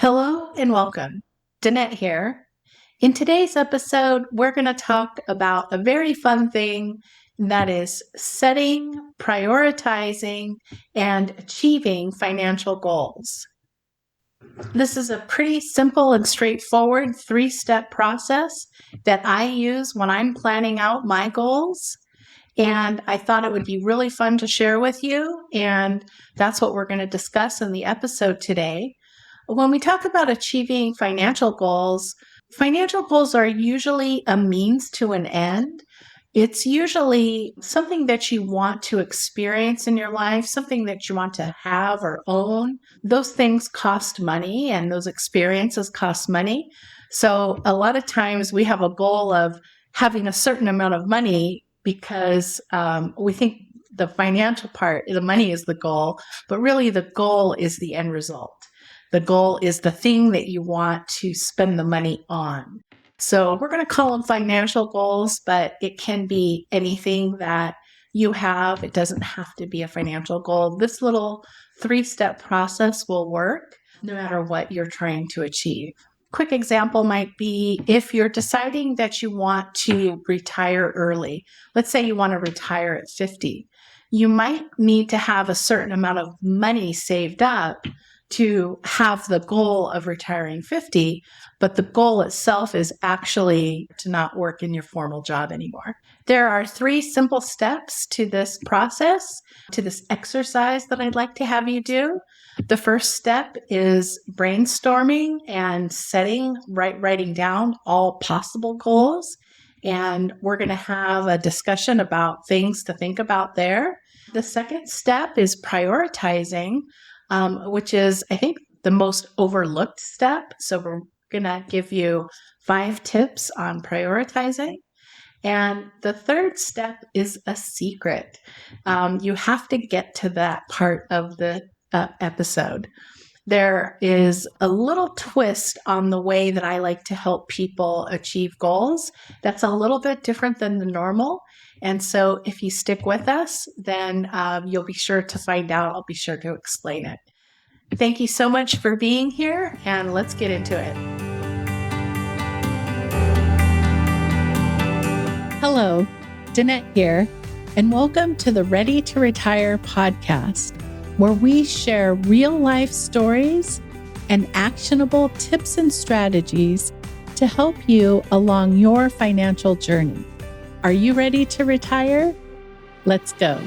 Hello and welcome. Danette here. In today's episode, we're going to talk about a very fun thing that is setting, prioritizing, and achieving financial goals. This is a pretty simple and straightforward 3-step process that I use when I'm planning out my goals. And I thought it would be really fun to share with you. And that's what we're going to discuss in the episode today. When we talk about achieving financial goals are usually a means to an end. It's usually something that you want to experience in your life, something that you want to have or own. Those things cost money and those experiences cost money. So a lot of times we have a goal of having a certain amount of money because we think the financial part, the money is the goal, but really the goal is the end result. The goal is the thing that you want to spend the money on. So we're going to call them financial goals, but it can be anything that you have. It doesn't have to be a financial goal. This little 3-step process will work no matter what you're trying to achieve. Quick example might be if you're deciding that you want to retire early. Let's say you want to retire at 50. You might need to have a certain amount of money saved up to have the goal of retiring 50, but the goal itself is actually to not work in your formal job anymore. There are 3 simple steps to this process, to this exercise that I'd like to have you do. The first step is brainstorming and writing down all possible goals. And we're going to have a discussion about things to think about there. The second step is prioritizing, which is, I think, the most overlooked step. So we're going to give you 5 tips on prioritizing. And the third step is a secret. You have to get to that part of the episode. There is a little twist on the way that I like to help people achieve goals that's a little bit different than the normal. And so if you stick with us, then you'll be sure to find out. I'll be sure to explain it. Thank you so much for being here, and let's get into it. Hello, Danette here, and welcome to the Ready to Retire podcast, where we share real-life stories and actionable tips and strategies to help you along your financial journey. Are you ready to retire? Let's go.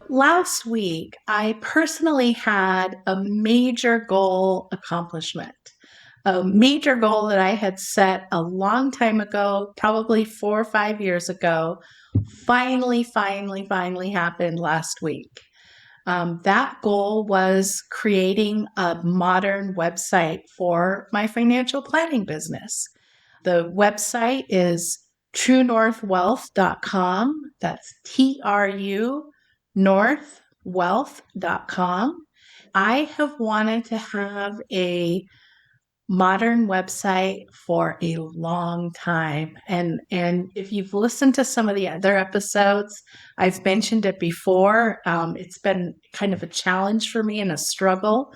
Last week, I personally had a major goal accomplishment. A major goal that I had set a long time ago, probably 4 or 5 years ago, finally happened last week. That goal was creating a modern website for my financial planning business. The website is truenorthwealth.com. That's truenorthwealth.com. I have wanted to have a modern website for a long time. And if you've listened to some of the other episodes, I've mentioned it before. It's been kind of a challenge for me and a struggle.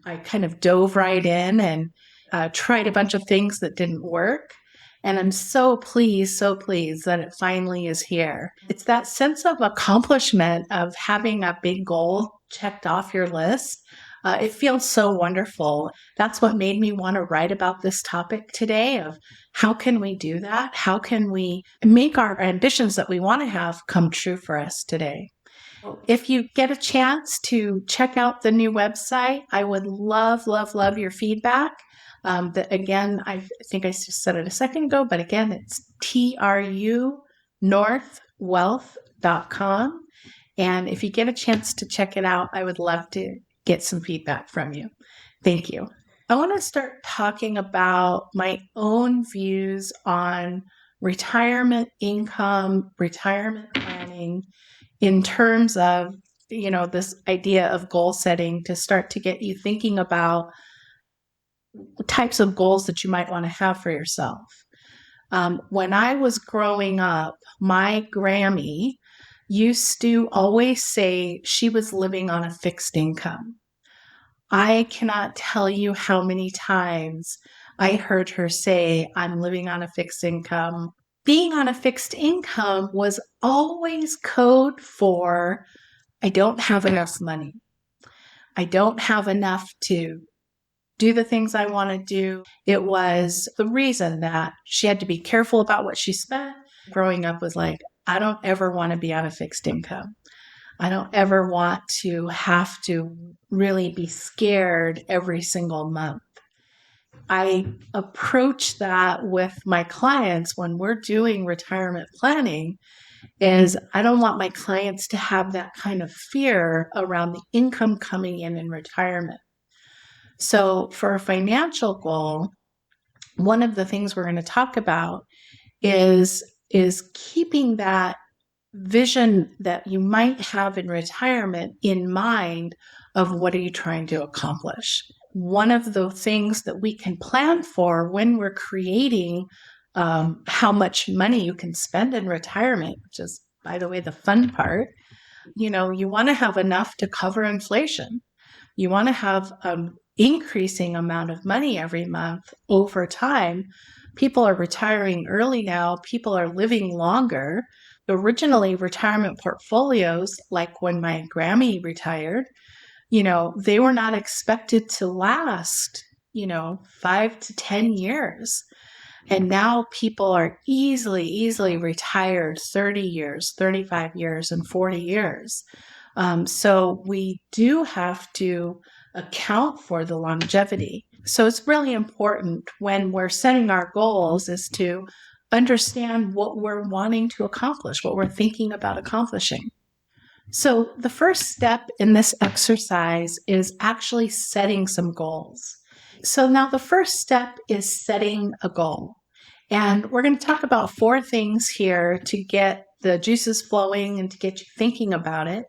I kind of dove right in and tried a bunch of things that didn't work. And I'm so pleased that it finally is here. It's that sense of accomplishment of having a big goal checked off your list. It feels so wonderful. That's what made me want to write about this topic today of how can we do that? How can we make our ambitions that we want to have come true for us today? If you get a chance to check out the new website, I would love your feedback. Again, I think I just said it a second ago, but again, it's truenorthwealth.com. And if you get a chance to check it out, I would love to get some feedback from you. Thank you. I want to start talking about my own views on retirement income, retirement planning in terms of, this idea of goal setting to start to get you thinking about types of goals that you might want to have for yourself. When I was growing up, my Grammy used to always say she was living on a fixed income. I cannot tell you how many times I heard her say, I'm living on a fixed income. Being on a fixed income was always code for, I don't have enough money. I don't have enough to do the things I want to do. It was the reason that she had to be careful about what she spent. Growing up was like, I don't ever want to be on a fixed income. I don't ever want to have to really be scared every single month. I approach that with my clients when we're doing retirement planning is I don't want my clients to have that kind of fear around the income coming in retirement. So for a financial goal, one of the things we're going to talk about is keeping that vision that you might have in retirement in mind of what are you trying to accomplish. One of the things that we can plan for when we're creating how much money you can spend in retirement, which is, by the way, the fun part, you want to have enough to cover inflation. You want to have an increasing amount of money every month over time. People are retiring early now. People are living longer. Originally, retirement portfolios, like when my Grammy retired, they were not expected to last, 5 to 10 years. And now people are easily retired 30 years, 35 years, and 40 years. So we do have to account for the longevity. So it's really important when we're setting our goals is to understand what we're wanting to accomplish, what we're thinking about accomplishing. So the first step in this exercise is actually setting some goals. So now the first step is setting a goal. And we're going to talk about 4 things here to get the juices flowing and to get you thinking about it.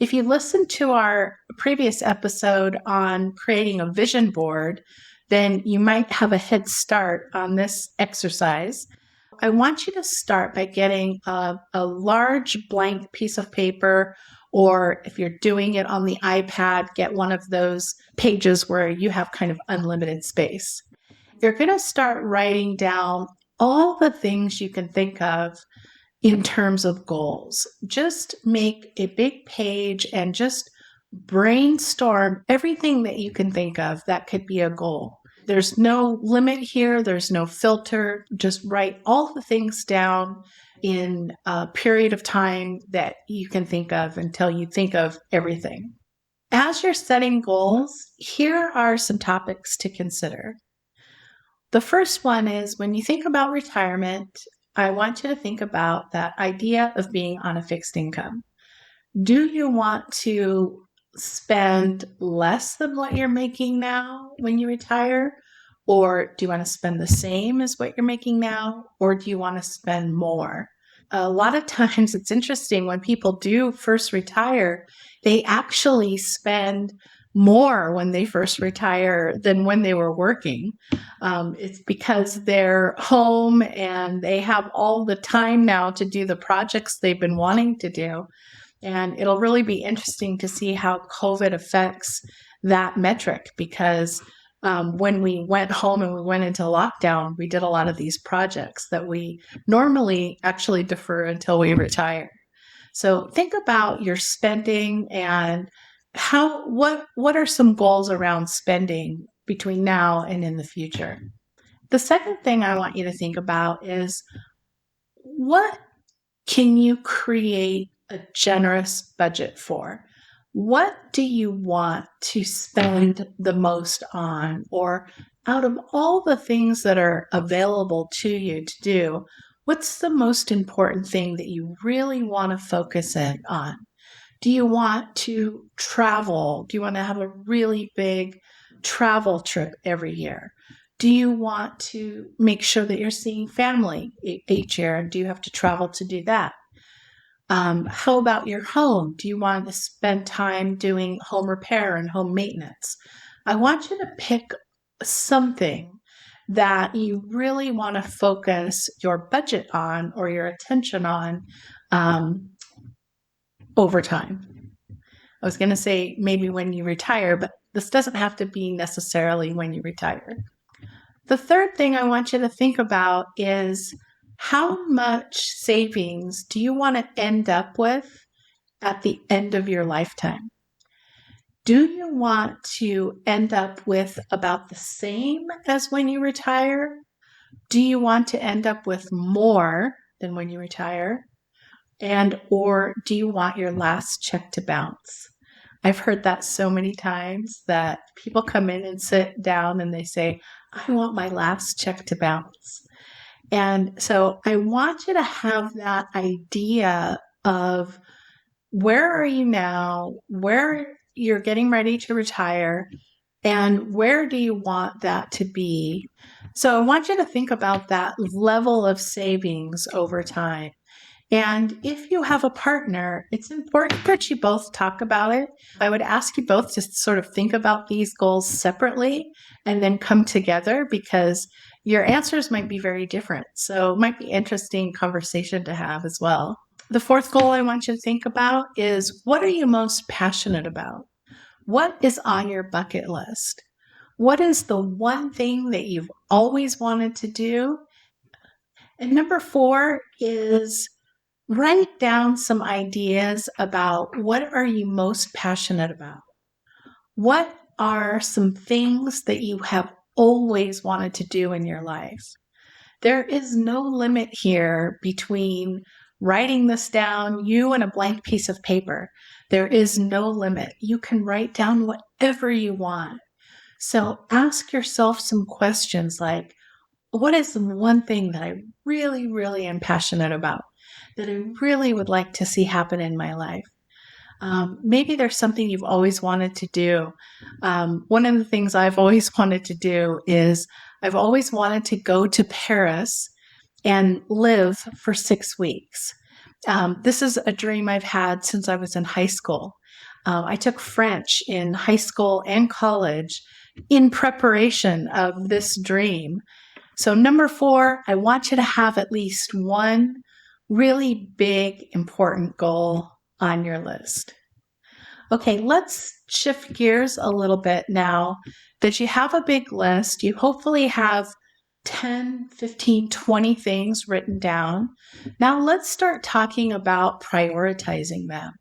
If you listen to our previous episode on creating a vision board, then you might have a head start on this exercise. I want you to start by getting a large blank piece of paper, or if you're doing it on the iPad, get one of those pages where you have kind of unlimited space. You're going to start writing down all the things you can think of in terms of goals. Just make a big page and just brainstorm everything that you can think of that could be a goal. There's no limit here. There's no filter. Just write all the things down in a period of time that you can think of until you think of everything. As you're setting goals, here are some topics to consider. The first one is when you think about retirement, I want you to think about that idea of being on a fixed income. Do you want to spend less than what you're making now when you retire? Or do you want to spend the same as what you're making now? Or do you want to spend more? A lot of times it's interesting when people do first retire, they actually spend more when they first retire than when they were working. It's because they're home and they have all the time now to do the projects they've been wanting to do. And it'll really be interesting to see how COVID affects that metric because when we went home and we went into lockdown, we did a lot of these projects that we normally actually defer until we retire. So think about your spending and what are some goals around spending between now and in the future. The second thing I want you to think about is what can you create a generous budget for? What do you want to spend the most on? Or out of all the things that are available to you to do, what's the most important thing that you really want to focus in on? Do you want to travel? Do you want to have a really big travel trip every year? Do you want to make sure that you're seeing family each year? And do you have to travel to do that? How about your home? Do you want to spend time doing home repair and home maintenance? I want you to pick something that you really want to focus your budget on or your attention on over time? I was going to say maybe when you retire, but this doesn't have to be necessarily when you retire. The third thing I want you to think about is how much savings do you want to end up with at the end of your lifetime? Do you want to end up with about the same as when you retire? Do you want to end up with more than when you retire? And or do you want your last check to bounce? I've heard that so many times that people come in and sit down and they say, I want my last check to bounce. And so I want you to have that idea of where are you now, where you're getting ready to retire, and where do you want that to be? So I want you to think about that level of savings over time. And if you have a partner, it's important that you both talk about it. I would ask you both to sort of think about these goals separately and then come together, because your answers might be very different. So it might be interesting conversation to have as well. The fourth goal I want you to think about is, what are you most passionate about? What is on your bucket list? What is the one thing that you've always wanted to do? And number 4 is write down some ideas about what are you most passionate about? What are some things that you have always wanted to do in your life? There is no limit here between writing this down, you and a blank piece of paper. There is no limit. You can write down whatever you want. So ask yourself some questions like, what is the one thing that I really, really am passionate about, that I really would like to see happen in my life? Maybe there's something you've always wanted to do. One of the things I've always wanted to do is I've always wanted to go to Paris and live for 6 weeks. This is a dream I've had since I was in high school. I took French in high school and college in preparation of this dream. So number 4, I want you to have at least one really big, important goal on your list. Okay, let's shift gears a little bit now that you have a big list. You hopefully have 10, 15, 20 things written down. Now let's start talking about prioritizing them.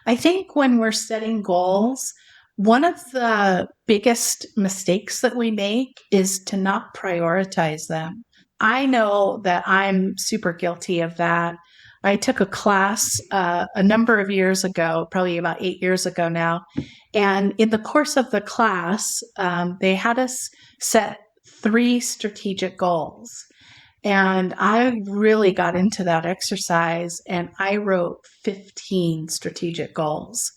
I think when we're setting goals, one of the biggest mistakes that we make is to not prioritize them. I know that I'm super guilty of that. I took a class a number of years ago, probably about 8 years ago now. And in the course of the class, they had us set 3 strategic goals. And I really got into that exercise and I wrote 15 strategic goals.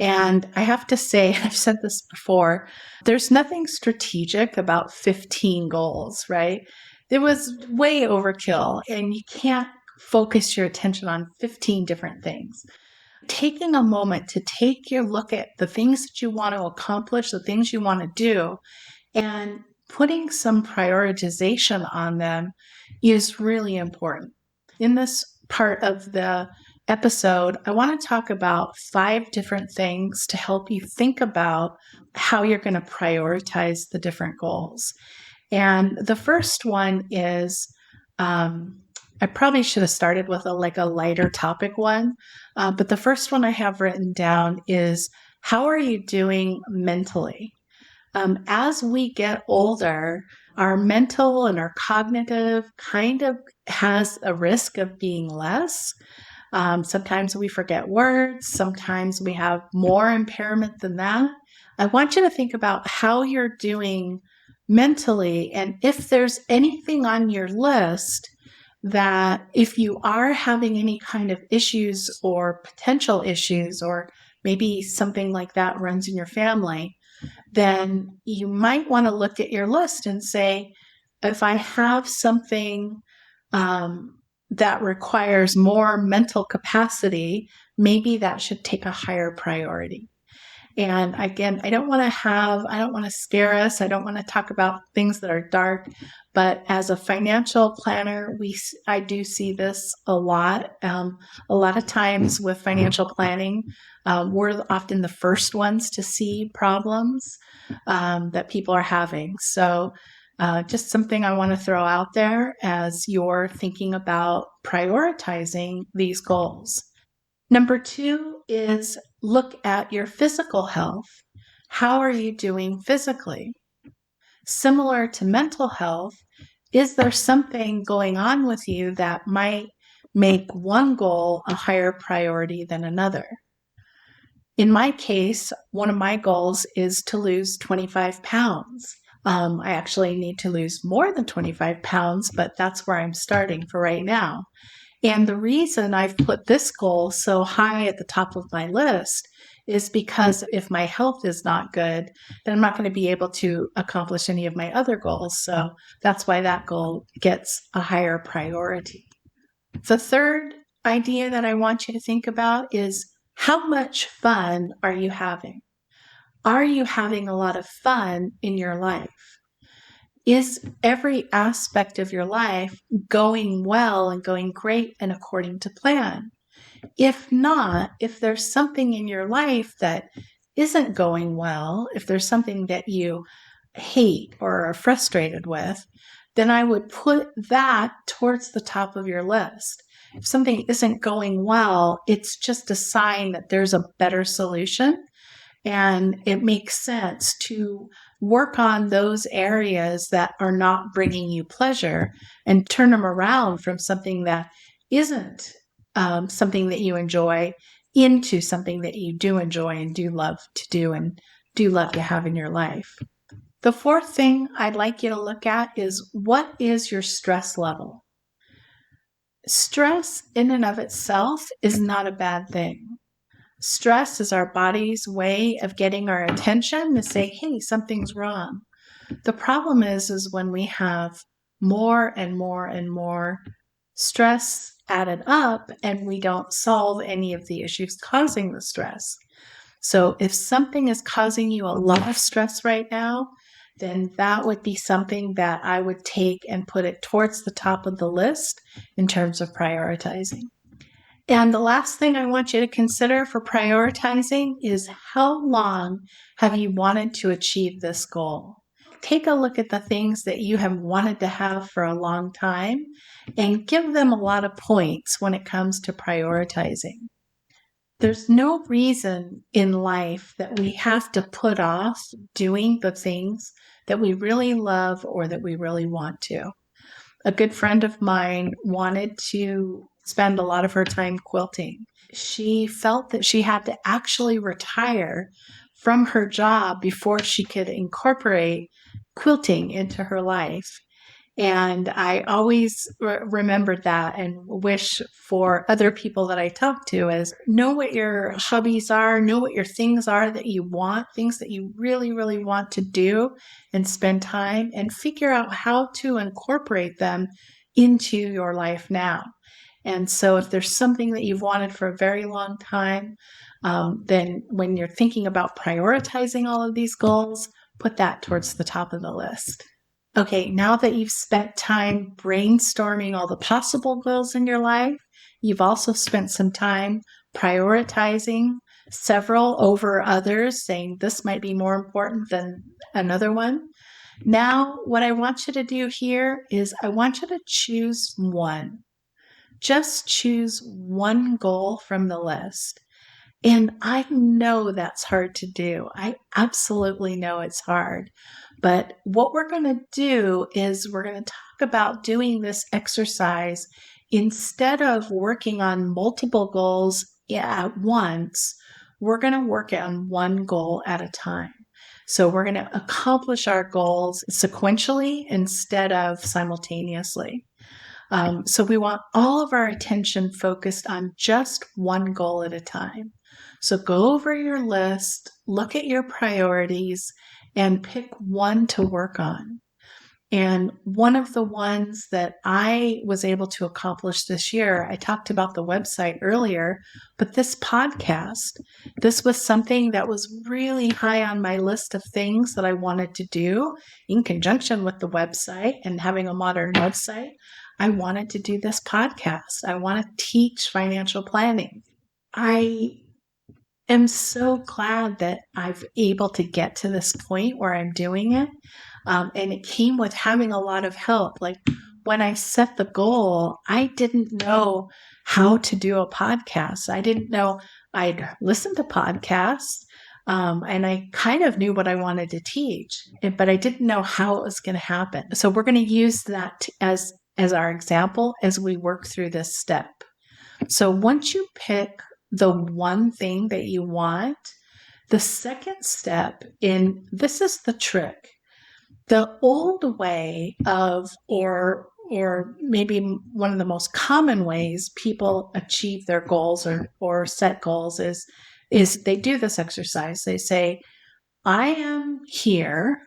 And I have to say, I've said this before, there's nothing strategic about 15 goals, right? It was way overkill, and you can't focus your attention on 15 different things. Taking a moment to take your look at the things that you want to accomplish, the things you want to do, and putting some prioritization on them is really important. In this part of the episode, I want to talk about 5 different things to help you think about how you're going to prioritize the different goals. And the first one is, I probably should have started with a lighter topic one, but the first one I have written down is, how are you doing mentally? As we get older, our mental and our cognitive kind of has a risk of being less. Sometimes we forget words. Sometimes we have more impairment than that. I want you to think about how you're doing mentally, and if there's anything on your list that, if you are having any kind of issues or potential issues, or maybe something like that runs in your family, then you might want to look at your list and say, if I have something that requires more mental capacity, maybe that should take a higher priority. And again, I don't want to scare us. I don't want to talk about things that are dark, but as a financial planner, I do see this a lot. A lot of times with financial planning, we're often the first ones to see problems that people are having. So just something I want to throw out there as you're thinking about prioritizing these goals. Number 2 is look at your physical health. How are you doing physically? Similar to mental health, is there something going on with you that might make one goal a higher priority than another? In my case, one of my goals is to lose 25 pounds. I actually need to lose more than 25 pounds, but that's where I'm starting for right now. And the reason I've put this goal so high at the top of my list is because if my health is not good, then I'm not going to be able to accomplish any of my other goals. So that's why that goal gets a higher priority. The third idea that I want you to think about is how much fun are you having? Are you having a lot of fun in your life? Is every aspect of your life going well and going great and according to plan? If not, if there's something in your life that isn't going well, if there's something that you hate or are frustrated with, then I would put that towards the top of your list. If something isn't going well, it's just a sign that there's a better solution. And it makes sense to work on those areas that are not bringing you pleasure and turn them around from something that isn't something that you enjoy into something that you do enjoy and do love to do and do love to have in your life. The fourth thing I'd like you to look at is, what is your stress level? Stress in and of itself is not a bad thing. Stress is our body's way of getting our attention to say, hey, something's wrong. The problem is when we have more and more and more stress added up and we don't solve any of the issues causing the stress. So if something is causing you a lot of stress right now, then that would be something that I would take and put it towards the top of the list in terms of prioritizing. And the last thing I want you to consider for prioritizing is, how long have you wanted to achieve this goal? Take a look at the things that you have wanted to have for a long time and give them a lot of points when it comes to prioritizing. There's no reason in life that we have to put off doing the things that we really love or that we really want to. A good friend of mine wanted to spend a lot of her time quilting. She felt that she had to actually retire from her job before she could incorporate quilting into her life. And I always remembered that and wish for other people that I talk to is, know what your hobbies are, know what your things are that you want, things that you really, really want to do and spend time, and figure out how to incorporate them into your life now. And so if there's something that you've wanted for a very long time, then when you're thinking about prioritizing all of these goals, put that towards the top of the list. Okay, now that you've spent time brainstorming all the possible goals in your life, you've also spent some time prioritizing several over others, saying this might be more important than another one. Now, what I want you to do here is I want you to choose one. Just choose one goal from the list. And I know that's hard to do. I absolutely know it's hard. But what we're going to do is we're going to talk about doing this exercise instead of working on multiple goals at once. We're going to work on one goal at a time. So we're going to accomplish our goals sequentially instead of simultaneously. So we want all of our attention focused on just one goal at a time. So go over your list, look at your priorities, and pick one to work on. And one of the ones that I was able to accomplish this year, I talked about the website earlier, but this podcast, this was something that was really high on my list of things that I wanted to do in conjunction with the website and having a modern website. I wanted to do this podcast. I want to teach financial planning. I am so glad that I've able to get to this point where I'm doing it. And it came with having a lot of help. Like when I set the goal, I didn't know how to do a podcast. I didn't know I'd listen to podcasts. And I kind of knew what I wanted to teach, but I didn't know how it was going to happen. So we're going to use that as our example as we work through this step. So once you pick the one thing that you want, the second step this is the trick. The old way of, or maybe one of the most common ways people achieve their goals or set goals is they do this exercise. They say, I am here.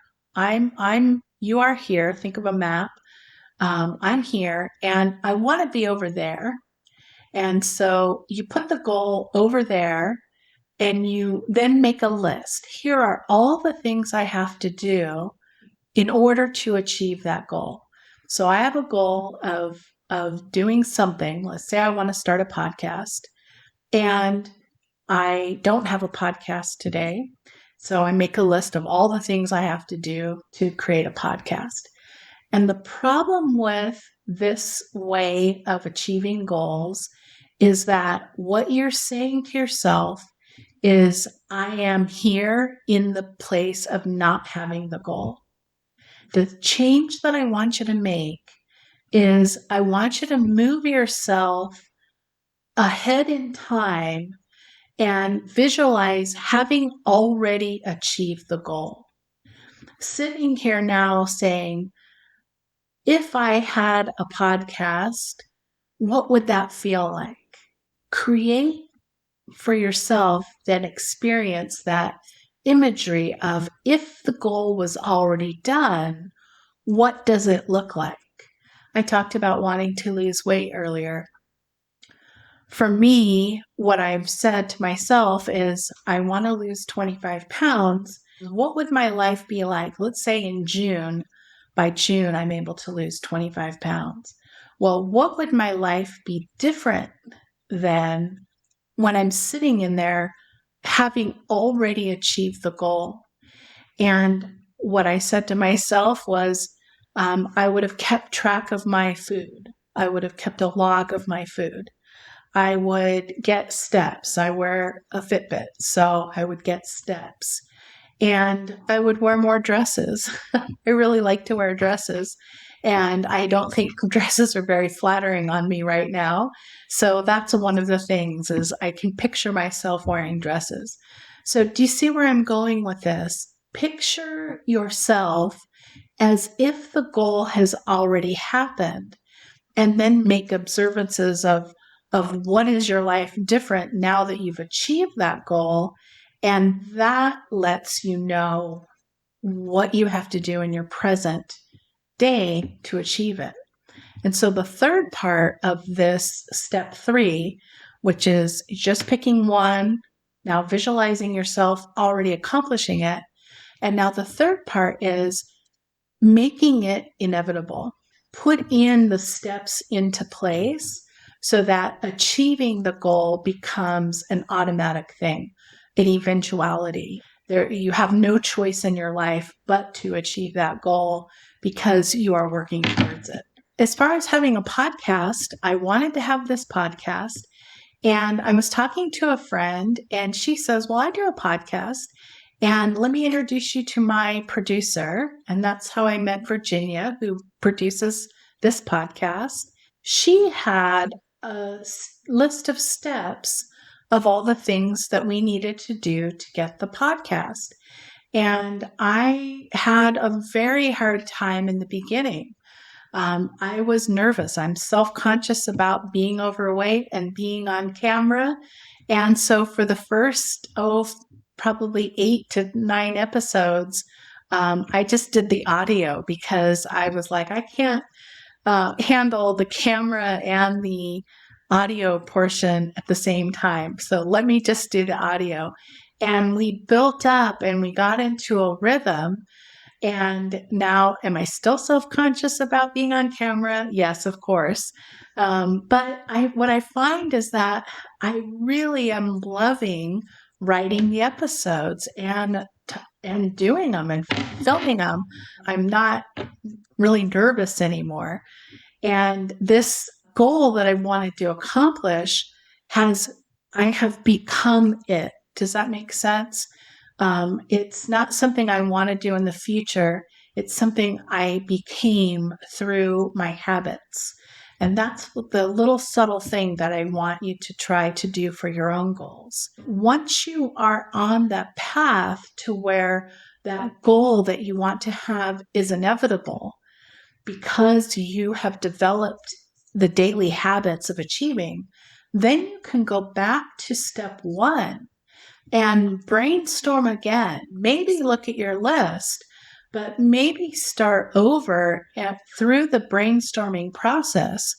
You are here. Think of a map. I'm here and I want to be over there. And so you put the goal over there and you then make a list. Here are all the things I have to do in order to achieve that goal. So I have a goal of doing something. Let's say I want to start a podcast and I don't have a podcast today. So I make a list of all the things I have to do to create a podcast. And the problem with this way of achieving goals is that what you're saying to yourself is, I am here in the place of not having the goal. The change that I want you to make is I want you to move yourself ahead in time and visualize having already achieved the goal. Sitting here now saying, if I had a podcast, what would that feel like? Create for yourself that experience, that imagery of, if the goal was already done, what does it look like? I talked about wanting to lose weight earlier. For me, what I've said to myself is, I want to lose 25 pounds. What would my life be like? Let's say in June, by June, I'm able to lose 25 pounds. Well, what would my life be different than when I'm sitting in there having already achieved the goal? And what I said to myself was, I would have kept track of my food. I would have kept a log of my food. I would get steps. I wear a Fitbit, so I would get steps. And I would wear more dresses. I really like to wear dresses. And I don't think dresses are very flattering on me right now. So that's one of the things, is I can picture myself wearing dresses. So do you see where I'm going with this? Picture yourself as if the goal has already happened, and then make observances of what is your life different now that you've achieved that goal. And that lets you know what you have to do in your present day to achieve it. And so the third part of this step 3, which is just picking one, now visualizing yourself already accomplishing it. And now the third part is making it inevitable. Put in the steps into place so that achieving the goal becomes an automatic thing, an eventuality. You have no choice in your life but to achieve that goal because you are working towards it. As far as having a podcast, I wanted to have this podcast, and I was talking to a friend, and she says, well, I do a podcast, and let me introduce you to my producer. And that's how I met Virginia, who produces this podcast. She had a list of steps of all the things that we needed to do to get the podcast. And I had a very hard time in the beginning. I was nervous. I'm self-conscious about being overweight and being on camera. And so for the first, probably 8 to 9 episodes, I just did the audio because I was like, I can't handle the camera and the audio portion at the same time. So let me just do the audio. And we built up and we got into a rhythm. And now, am I still self-conscious about being on camera? Yes, of course. But what I find is that I really am loving writing the episodes and doing them and filming them. I'm not really nervous anymore. And this goal that I wanted to accomplish I have become it. Does that make sense? It's not something I want to do in the future. It's something I became through my habits. And that's the little subtle thing that I want you to try to do for your own goals. Once you are on that path to where that goal that you want to have is inevitable, because you have developed the daily habits of achieving, then you can go back to step one and brainstorm again. Maybe look at your list, but maybe start over through the brainstorming process,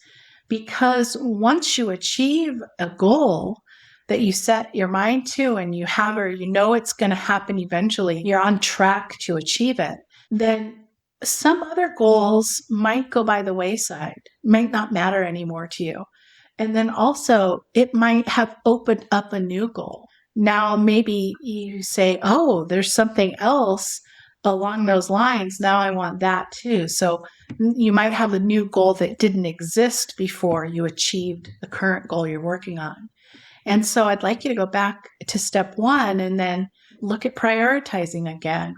because once you achieve a goal that you set your mind to and you have, or you know it's going to happen eventually, you're on track to achieve it, then some other goals might go by the wayside, might not matter anymore to you. And then also it might have opened up a new goal. Now, maybe you say, oh, there's something else along those lines. Now I want that too. So you might have a new goal that didn't exist before you achieved the current goal you're working on. And so I'd like you to go back to step one and then look at prioritizing again.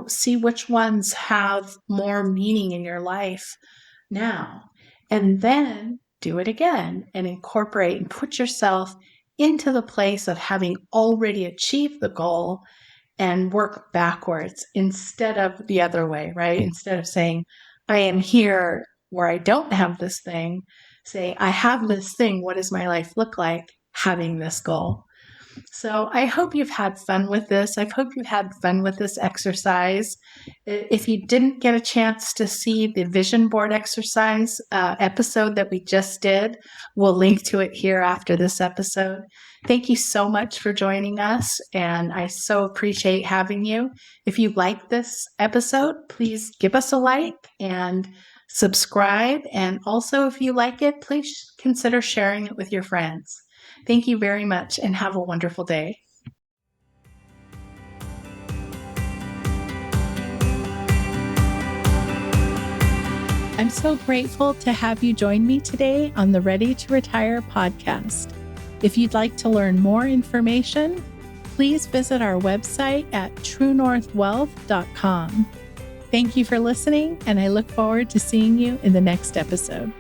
See which ones have more meaning in your life now. And then do it again and incorporate and put yourself into the place of having already achieved the goal and work backwards instead of the other way, right? Instead of saying, I am here where I don't have this thing, say, I have this thing. What does my life look like having this goal? So I hope you've had fun with this. I hope you've had fun with this exercise. If you didn't get a chance to see the vision board exercise episode that we just did, we'll link to it here after this episode. Thank you so much for joining us, and I so appreciate having you. If you like this episode, please give us a like and subscribe. And also, if you like it, please consider sharing it with your friends. Thank you very much and have a wonderful day. I'm so grateful to have you join me today on the Ready to Retire podcast. If you'd like to learn more information, please visit our website at truenorthwealth.com. Thank you for listening, and I look forward to seeing you in the next episode.